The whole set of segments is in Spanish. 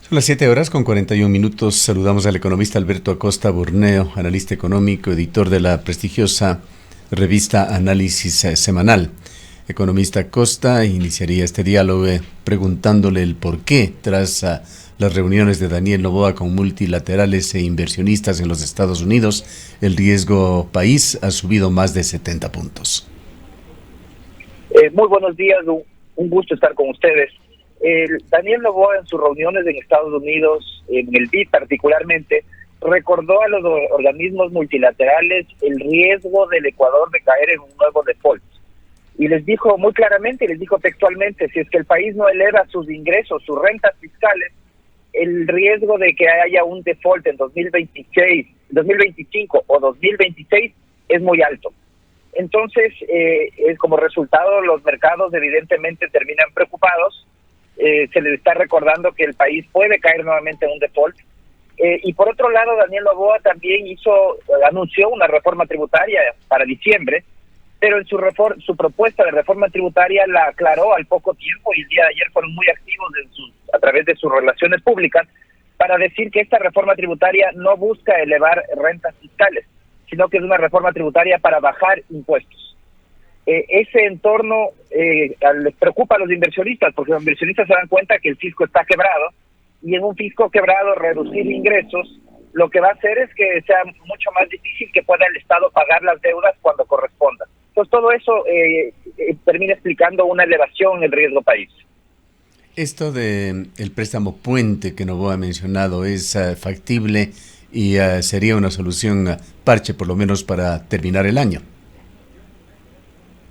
Son las 7 horas con 41 minutos. Saludamos al economista Alberto Acosta Burneo, analista económico, editor de la prestigiosa revista Análisis Semanal. Economista Acosta iniciaría este diálogo preguntándole el por qué, tras las reuniones de Daniel Noboa con multilaterales e inversionistas en los Estados Unidos, el riesgo país ha subido más de 70 puntos. Muy buenos días, un gusto estar con ustedes. Daniel Noboa en sus reuniones en Estados Unidos, en el BID particularmente, recordó a los organismos multilaterales el riesgo del Ecuador de caer en un nuevo default. Y les dijo muy claramente, les dijo textualmente, si es que el país no eleva sus ingresos, sus rentas fiscales, el riesgo de que haya un default en 2026, 2025 o 2026 es muy alto. Entonces, como resultado, los mercados evidentemente terminan preocupados. Se les está recordando que el país puede caer nuevamente en un default. Y por otro lado, Daniel Noboa también anunció una reforma tributaria para diciembre, pero en su propuesta de reforma tributaria la aclaró al poco tiempo, y el día de ayer fueron muy activos a través de sus relaciones públicas para decir que esta reforma tributaria no busca elevar rentas fiscales, sino que es una reforma tributaria para bajar impuestos. Ese entorno les preocupa a los inversionistas, porque los inversionistas se dan cuenta que el fisco está quebrado, y en un fisco quebrado reducir ingresos lo que va a hacer es que sea mucho más difícil que pueda el Estado pagar las deudas cuando corresponda. Entonces todo eso termina explicando una elevación en el riesgo país. Esto de el préstamo puente que Noboa ha mencionado es factible y sería una solución parche por lo menos para terminar el año.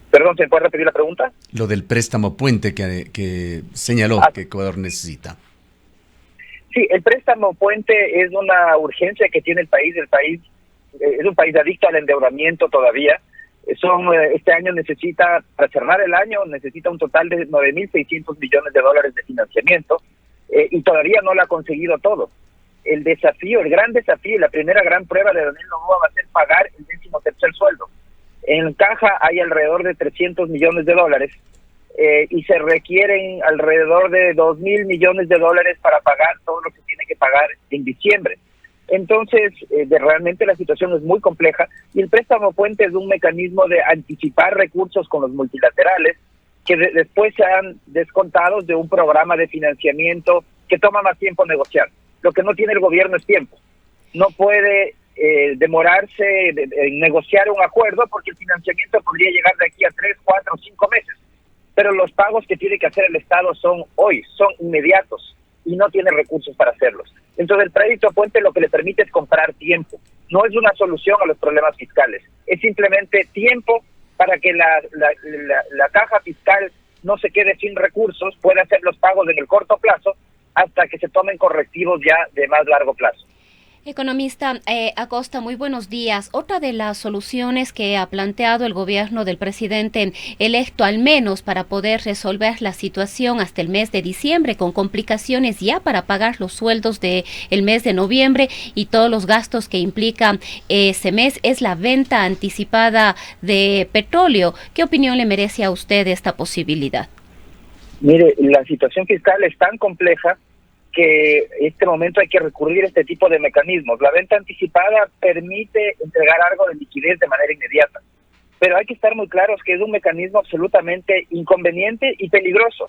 Perdón, ¿se puede repetir la pregunta? Lo del préstamo puente que señaló que Ecuador necesita. Sí, el préstamo puente es una urgencia que tiene el país. El país es un país adicto al endeudamiento todavía. Este año necesita, para cerrar el año, necesita un total de 9.600 millones de dólares de financiamiento, y todavía no lo ha conseguido todo. El gran desafío, la primera gran prueba de Daniel Noboa va a ser pagar el 13º sueldo. En caja hay alrededor de 300 millones de dólares, y se requieren alrededor de 2.000 millones de dólares para pagar todo lo que tiene que pagar en diciembre. Entonces, realmente la situación es muy compleja, y el préstamo puente es un mecanismo de anticipar recursos con los multilaterales que después sean descontados de un programa de financiamiento que toma más tiempo negociar. Lo que no tiene el gobierno es tiempo. No puede demorarse en negociar un acuerdo, porque el financiamiento podría llegar de aquí a 3, 4 o 5 meses. Pero los pagos que tiene que hacer el Estado son hoy, son inmediatos, y no tiene recursos para hacerlos. Entonces el crédito puente lo que le permite es comprar tiempo. No es una solución a los problemas fiscales, es simplemente tiempo para que la caja fiscal no se quede sin recursos, pueda hacer los pagos en el corto plazo hasta que se tomen correctivos ya de más largo plazo. Economista Acosta, muy buenos días. Otra de las soluciones que ha planteado el gobierno del presidente electo, al menos para poder resolver la situación hasta el mes de diciembre, con complicaciones ya para pagar los sueldos del mes de noviembre y todos los gastos que implica ese mes, es la venta anticipada de petróleo. ¿Qué opinión le merece a usted esta posibilidad? Mire, la situación fiscal es tan compleja que en este momento hay que recurrir a este tipo de mecanismos. La venta anticipada permite entregar algo de liquidez de manera inmediata, pero hay que estar muy claros que es un mecanismo absolutamente inconveniente y peligroso,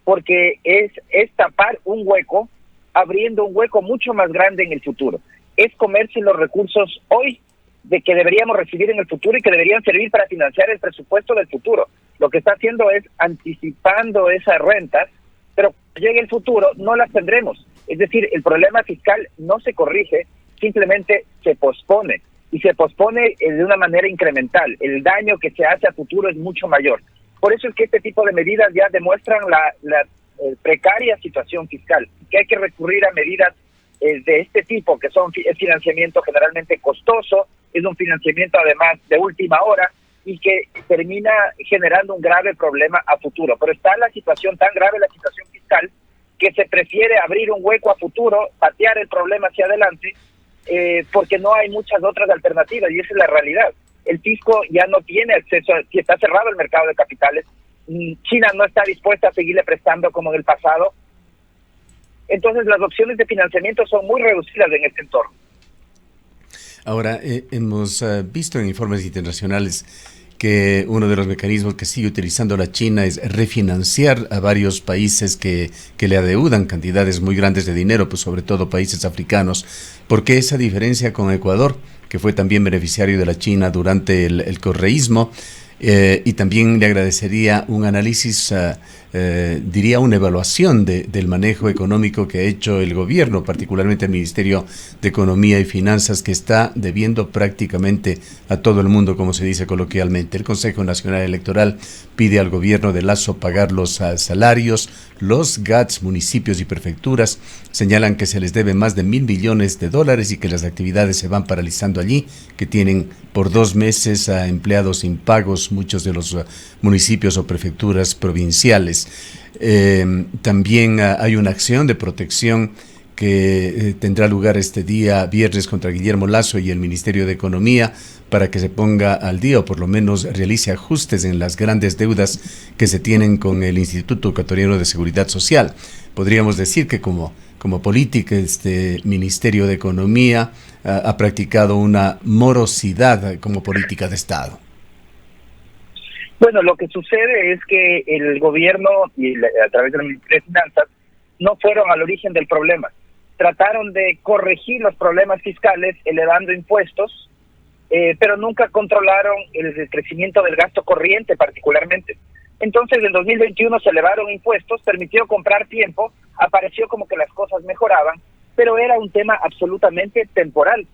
porque es tapar un hueco, abriendo un hueco mucho más grande en el futuro. Es comerse los recursos hoy de que deberíamos recibir en el futuro y que deberían servir para financiar el presupuesto del futuro. Lo que está haciendo es anticipando esas rentas, pero cuando llegue el futuro no las tendremos. Es decir, el problema fiscal no se corrige, simplemente se pospone, y se pospone de una manera incremental. El daño que se hace a futuro es mucho mayor. Por eso es que este tipo de medidas ya demuestran la precaria situación fiscal, que hay que recurrir a medidas de este tipo, que es financiamiento generalmente costoso, es un financiamiento además de última hora, y que termina generando un grave problema a futuro. Pero está la situación tan grave, la situación fiscal, que se prefiere abrir un hueco a futuro, patear el problema hacia adelante, porque no hay muchas otras alternativas, y esa es la realidad. El fisco ya no tiene acceso, si está cerrado el mercado de capitales, China no está dispuesta a seguirle prestando como en el pasado, Entonces las opciones de financiamiento son muy reducidas en este entorno. Ahora, hemos visto en informes internacionales que uno de los mecanismos que sigue utilizando la China es refinanciar a varios países que le adeudan cantidades muy grandes de dinero, pues sobre todo países africanos. ¿Por qué esa diferencia con Ecuador, que fue también beneficiario de la China durante el correísmo? Y también le agradecería un análisis, diría una evaluación del manejo económico que ha hecho el gobierno, particularmente el Ministerio de Economía y Finanzas, que está debiendo prácticamente a todo el mundo, como se dice coloquialmente. El Consejo Nacional Electoral pide al gobierno de Lasso pagar los salarios. Los GATS, municipios y prefecturas, señalan que se les debe más de $1.000 billones y que las actividades se van paralizando allí, que tienen por 2 meses a empleados impagos muchos de los municipios o prefecturas provinciales. También hay una acción de protección que tendrá lugar este día viernes contra Guillermo Lasso y el Ministerio de Economía para que se ponga al día o por lo menos realice ajustes en las grandes deudas que se tienen con el Instituto Ecuatoriano de Seguridad Social. Podríamos decir que como política este Ministerio de Economía ha practicado una morosidad como política de Estado. Bueno, lo que sucede es que el gobierno y a través del Ministerio de Finanzas no fueron al origen del problema. Trataron de corregir los problemas fiscales elevando impuestos, pero nunca controlaron el crecimiento del gasto corriente particularmente. Entonces, en 2021 se elevaron impuestos, permitió comprar tiempo, apareció como que las cosas mejoraban, pero era un tema absolutamente temporal,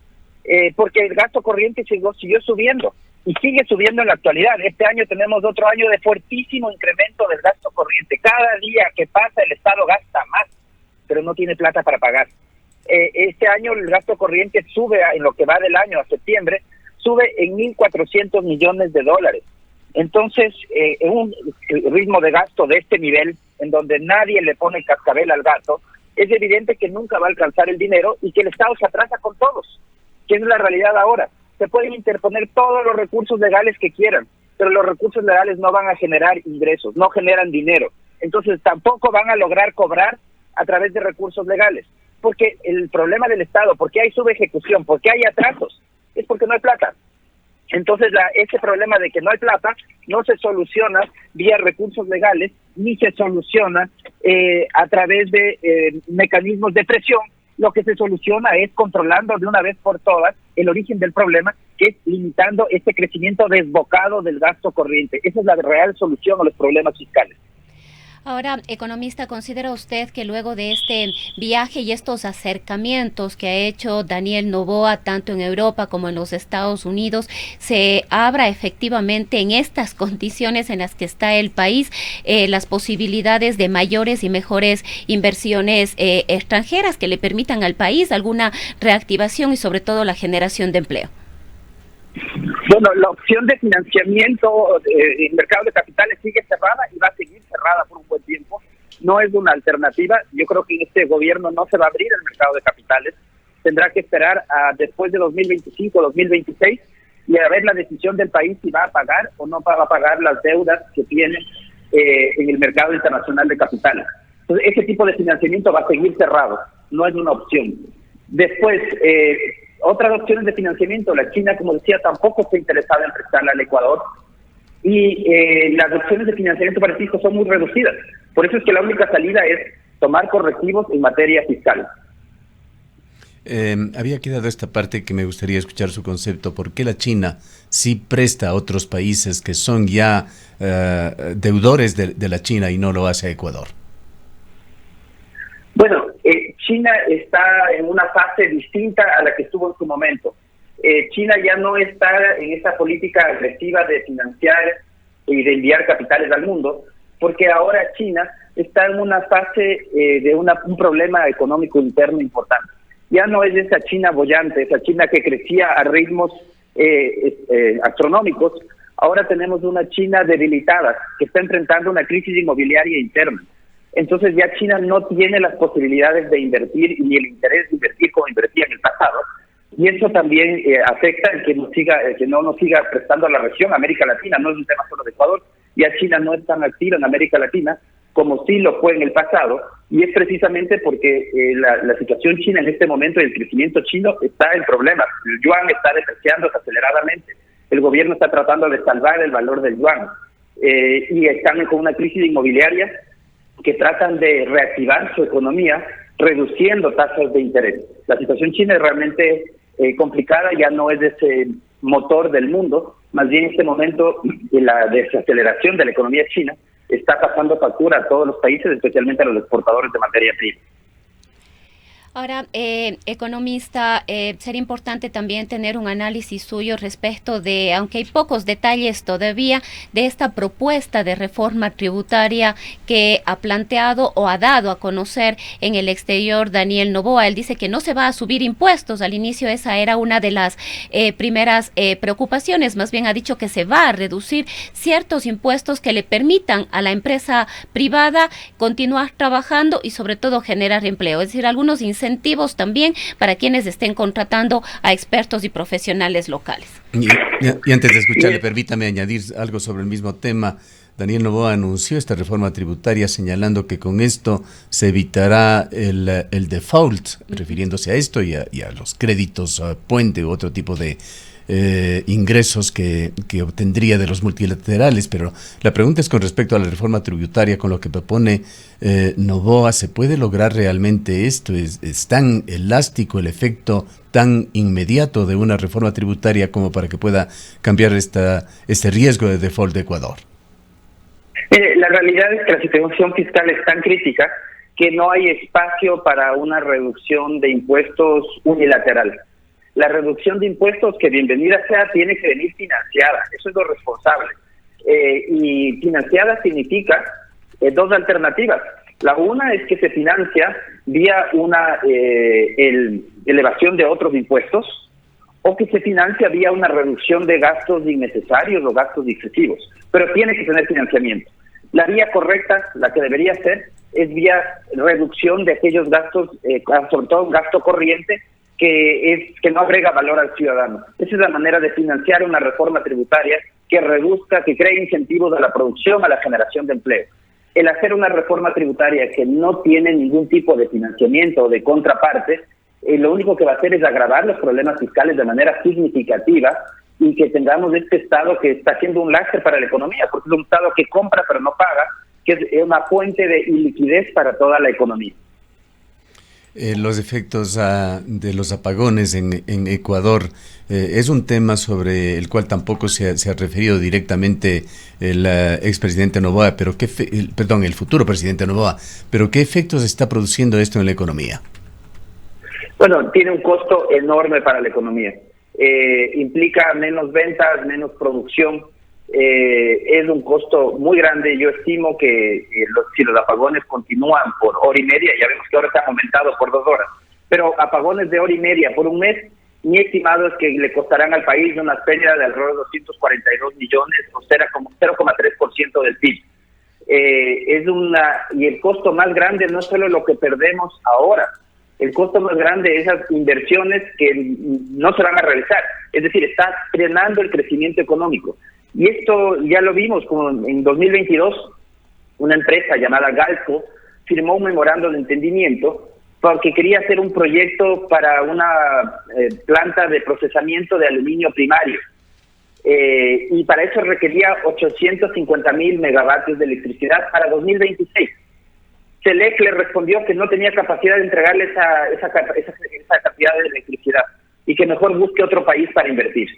porque el gasto corriente siguió subiendo y sigue subiendo en la actualidad. Este año tenemos otro año de fuertísimo incremento del gasto corriente. Cada día que pasa el Estado gasta más, pero no tiene plata para pagar. Este año el gasto corriente sube, en lo que va del año a septiembre, sube en $1.400 millones. Entonces, en un ritmo de gasto de este nivel, en donde nadie le pone cascabel al gato, es evidente que nunca va a alcanzar el dinero y que el Estado se atrasa con todos, que es la realidad ahora. Se pueden interponer todos los recursos legales que quieran, pero los recursos legales no van a generar ingresos, no generan dinero. Entonces tampoco van a lograr cobrar a través de recursos legales, porque el problema del Estado, porque hay subejecución, porque hay atrasos, es porque no hay plata. Entonces ese problema de que no hay plata no se soluciona vía recursos legales, ni se soluciona a través de mecanismos de presión. Lo que se soluciona es controlando de una vez por todas el origen del problema, que es limitando este crecimiento desbocado del gasto corriente. Esa es la real solución a los problemas fiscales. Ahora, economista, ¿considera usted que luego de este viaje y estos acercamientos que ha hecho Daniel Noboa, tanto en Europa como en los Estados Unidos, se abra efectivamente en estas condiciones en las que está el país las posibilidades de mayores y mejores inversiones extranjeras que le permitan al país alguna reactivación y sobre todo la generación de empleo? Bueno, la opción de financiamiento en mercado de capitales sigue cerrada y va a seguir cerrada por un buen tiempo. No es una alternativa. Yo creo que en este gobierno no se va a abrir el mercado de capitales. Tendrá que esperar a después de 2025, 2026 y a ver la decisión del país si va a pagar o no va a pagar las deudas que tiene en el mercado internacional de capitales. Entonces, ese tipo de financiamiento va a seguir cerrado. No es una opción. Después, otras opciones de financiamiento, la China, como decía, tampoco está interesada en prestarle al Ecuador y las opciones de financiamiento para México son muy reducidas. Por eso es que la única salida es tomar correctivos en materia fiscal. Había quedado esta parte que me gustaría escuchar su concepto. ¿Por qué la China sí presta a otros países que son ya deudores de la China y no lo hace a Ecuador? Bueno, China está en una fase distinta a la que estuvo en su momento. China ya no está en esa política agresiva de financiar y de enviar capitales al mundo, porque ahora China está en una fase de un problema económico interno importante. Ya no es esa China boyante, esa China que crecía a ritmos astronómicos. Ahora tenemos una China debilitada que está enfrentando una crisis inmobiliaria interna. Entonces ya China no tiene las posibilidades de invertir ni el interés de invertir como invertía en el pasado. Y eso también afecta el que no nos siga prestando a la región, América Latina. No es un tema solo de Ecuador. Ya China no es tan activa en América Latina como sí lo fue en el pasado, y es precisamente porque la situación china en este momento, el crecimiento chino está en problemas. El yuan está depreciándose aceleradamente. El gobierno está tratando de salvar el valor del yuan y están con una crisis inmobiliaria que tratan de reactivar su economía reduciendo tasas de interés. La situación china es realmente complicada, ya no es ese motor del mundo, más bien en este momento la desaceleración de la economía china está pasando factura a todos los países, especialmente a los exportadores de materia prima. Ahora, economista, sería importante también tener un análisis suyo respecto de, aunque hay pocos detalles todavía, de esta propuesta de reforma tributaria que ha planteado o ha dado a conocer en el exterior Daniel Noboa. Él dice que no se va a subir impuestos. Al inicio esa era una de las primeras preocupaciones. Más bien ha dicho que se va a reducir ciertos impuestos que le permitan a la empresa privada continuar trabajando y sobre todo generar empleo. Es decir, algunos incentivos también para quienes estén contratando a expertos y profesionales locales. Y antes de escucharle, permítame añadir algo sobre el mismo tema. Daniel Noboa anunció esta reforma tributaria señalando que con esto se evitará el default, refiriéndose a esto y a los créditos puente u otro tipo de ingresos que obtendría de los multilaterales. Pero la pregunta es con respecto a la reforma tributaria, con lo que propone Noboa. ¿Se puede lograr realmente esto? ¿Es tan elástico el efecto tan inmediato de una reforma tributaria como para que pueda cambiar este riesgo de default de Ecuador? La realidad es que la situación fiscal es tan crítica que no hay espacio para una reducción de impuestos unilateral. La reducción de impuestos, que bienvenida sea, tiene que venir financiada. Eso es lo responsable. Y financiada significa dos alternativas. La una es que se financia vía una elevación de otros impuestos, o que se financia vía una reducción de gastos innecesarios o gastos excesivos. Pero tiene que tener financiamiento. La vía correcta, la que debería ser, es vía reducción de aquellos gastos, sobre todo un gasto corriente, que no agrega valor al ciudadano. Esa es la manera de financiar una reforma tributaria que reduzca, que cree incentivos a la producción, a la generación de empleo. El hacer una reforma tributaria que no tiene ningún tipo de financiamiento o de contraparte, lo único que va a hacer es agravar los problemas fiscales de manera significativa y que tengamos este Estado que está siendo un lastre para la economía, porque es un Estado que compra pero no paga, que es una fuente de iliquidez para toda la economía. Los efectos de los apagones en Ecuador es un tema sobre el cual tampoco se ha referido directamente el expresidente Noboa, pero el futuro presidente Noboa, pero ¿qué efectos está produciendo esto en la economía? Bueno, tiene un costo enorme para la economía. Implica menos ventas, menos producción. Es un costo muy grande. Yo estimo que si los apagones continúan por hora y media, ya vemos que ahora está aumentado por 2 horas, pero apagones de hora y media por un mes, mi estimado es que le costarán al país una pérdida de alrededor de 242 millones o 0,3% del PIB. Y el costo más grande no es solo lo que perdemos ahora, el costo más grande es esas inversiones que no se van a realizar, es decir, está frenando el crecimiento económico. Y esto ya lo vimos como en 2022, una empresa llamada Galco firmó un memorando de entendimiento porque quería hacer un proyecto para una planta de procesamiento de aluminio primario. Y para eso requería 850,000 megavatios de electricidad para 2026. Selec le respondió que no tenía capacidad de entregarle esa cantidad de electricidad y que mejor busque otro país para invertir.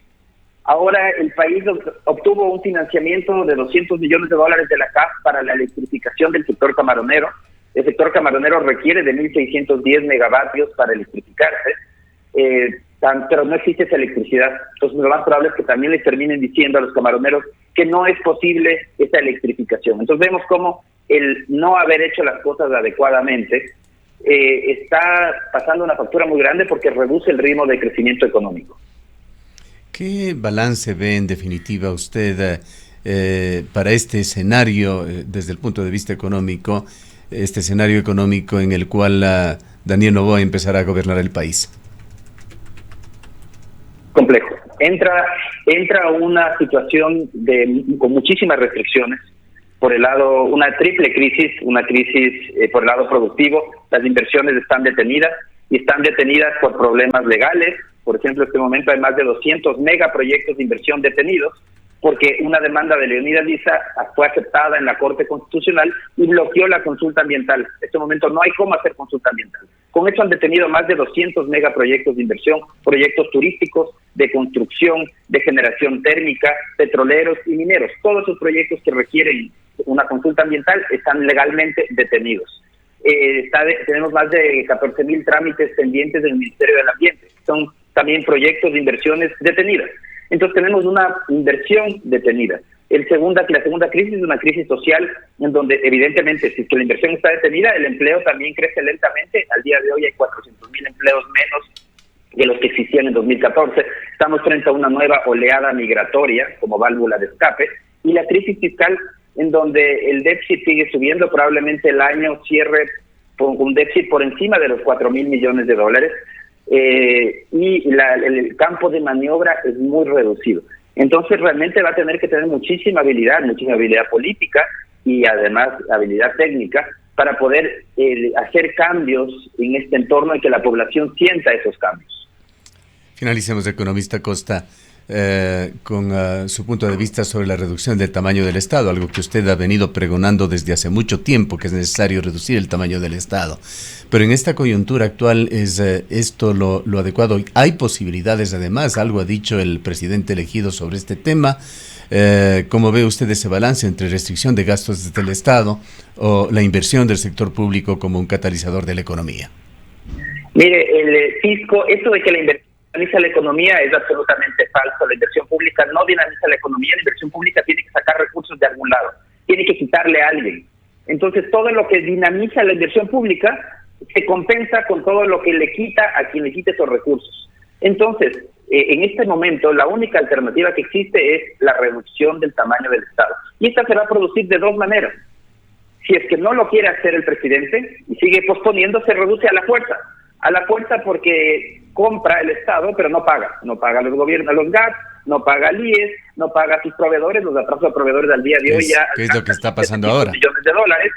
Ahora el país obtuvo un financiamiento de $200 millones de la CAF para la electrificación del sector camaronero. El sector camaronero requiere de 1.610 megavatios para electrificarse, pero no existe esa electricidad. Entonces lo más probable es que también les terminen diciendo a los camaroneros que no es posible esa electrificación. Entonces vemos cómo el no haber hecho las cosas adecuadamente está pasando una factura muy grande porque reduce el ritmo de crecimiento económico. ¿Qué balance ve en definitiva usted para este escenario desde el punto de vista económico, este escenario económico en el cual Daniel Noboa empezará a gobernar el país? Complejo. Entra una situación con muchísimas restricciones. por el lado, una triple crisis, una crisis por el lado productivo. Las inversiones están detenidas y están detenidas por problemas legales. Por ejemplo, en este momento hay más de 200 megaproyectos de inversión detenidos porque una demanda de Leonidas Lisa fue aceptada en la Corte Constitucional y bloqueó la consulta ambiental. En este momento no hay cómo hacer consulta ambiental. Con eso han detenido más de 200 megaproyectos de inversión, proyectos turísticos, de construcción, de generación térmica, petroleros y mineros. Todos esos proyectos que requieren una consulta ambiental están legalmente detenidos. Tenemos más de 14.000 trámites pendientes del Ministerio del Ambiente. Son también proyectos de inversiones detenidas. Entonces tenemos una inversión detenida. La segunda crisis es una crisis social en donde evidentemente si la inversión está detenida, el empleo también crece lentamente. Al día de hoy hay 400.000 empleos menos de los que existían en 2014. Estamos frente a una nueva oleada migratoria como válvula de escape y la crisis fiscal en donde el déficit sigue subiendo. Probablemente el año cierre con un déficit por encima de los 4.000 millones de dólares. Y el campo de maniobra es muy reducido. Entonces realmente va a tener que tener muchísima habilidad política y además habilidad técnica para poder hacer cambios en este entorno y que la población sienta esos cambios. Finalicemos, economista Costa, con su punto de vista sobre la reducción del tamaño del Estado, algo que usted ha venido pregonando desde hace mucho tiempo, que es necesario reducir el tamaño del Estado. Pero en esta coyuntura actual, ¿es esto lo adecuado? ¿Hay posibilidades además? Algo ha dicho el presidente elegido sobre este tema. ¿Cómo ve usted ese balance entre restricción de gastos del Estado o la inversión del sector público como un catalizador de la economía? Mire, el fisco, eso de que la inversión dinamiza la economía es absolutamente falso. La inversión pública no dinamiza la economía. La inversión pública tiene que sacar recursos de algún lado, tiene que quitarle a alguien. Entonces todo lo que dinamiza la inversión pública se compensa con todo lo que le quita a quien le quite esos recursos. Entonces, en este momento la única alternativa que existe es la reducción del tamaño del Estado. Y esta se va a producir de dos maneras. Si es que no lo quiere hacer el presidente y sigue posponiendo, se reduce a la fuerza. A la fuerza porque compra el Estado, pero no paga. No paga a los gobiernos, a los GAT, no paga al IES, no paga a sus proveedores. Los atrasos a proveedores al día de hoy ya... ¿Qué es lo que está pasando ahora? Millones de dólares.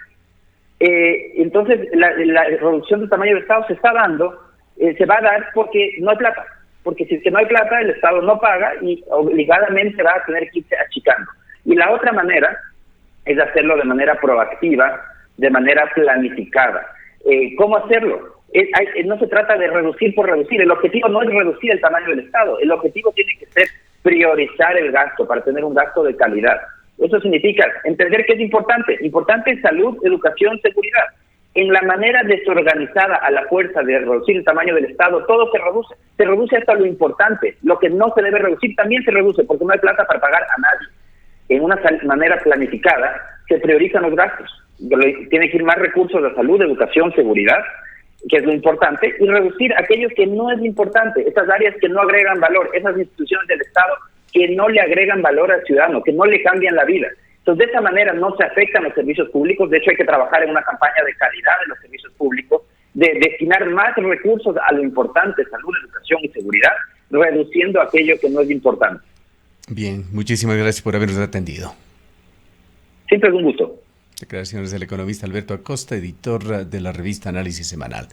Entonces, la reducción del tamaño del Estado se está dando, se va a dar porque no hay plata. Porque si es que no hay plata, el Estado no paga y obligadamente va a tener que irse achicando. Y la otra manera es hacerlo de manera proactiva, de manera planificada. ¿Cómo hacerlo? No se trata de reducir por reducir. El objetivo no es reducir el tamaño del Estado. El objetivo tiene que ser priorizar el gasto para tener un gasto de calidad. Eso significa entender que es importante. Importante es salud, educación, seguridad. En la manera desorganizada a la fuerza de reducir el tamaño del Estado, todo se reduce. Se reduce hasta lo importante. Lo que no se debe reducir también se reduce porque no hay plata para pagar a nadie. En una manera planificada se priorizan los gastos. Tiene que ir más recursos a salud, educación, seguridad, que es lo importante, y reducir aquellos que no es importante, esas áreas que no agregan valor, esas instituciones del Estado que no le agregan valor al ciudadano, que no le cambian la vida. Entonces, de esa manera no se afectan los servicios públicos. De hecho, hay que trabajar en una campaña de calidad de los servicios públicos, de destinar más recursos a lo importante, salud, educación y seguridad, reduciendo aquello que no es importante. Bien, muchísimas gracias por habernos atendido. Siempre es un gusto. Declaraciones del economista Alberto Acosta, editor de la revista Análisis Semanal.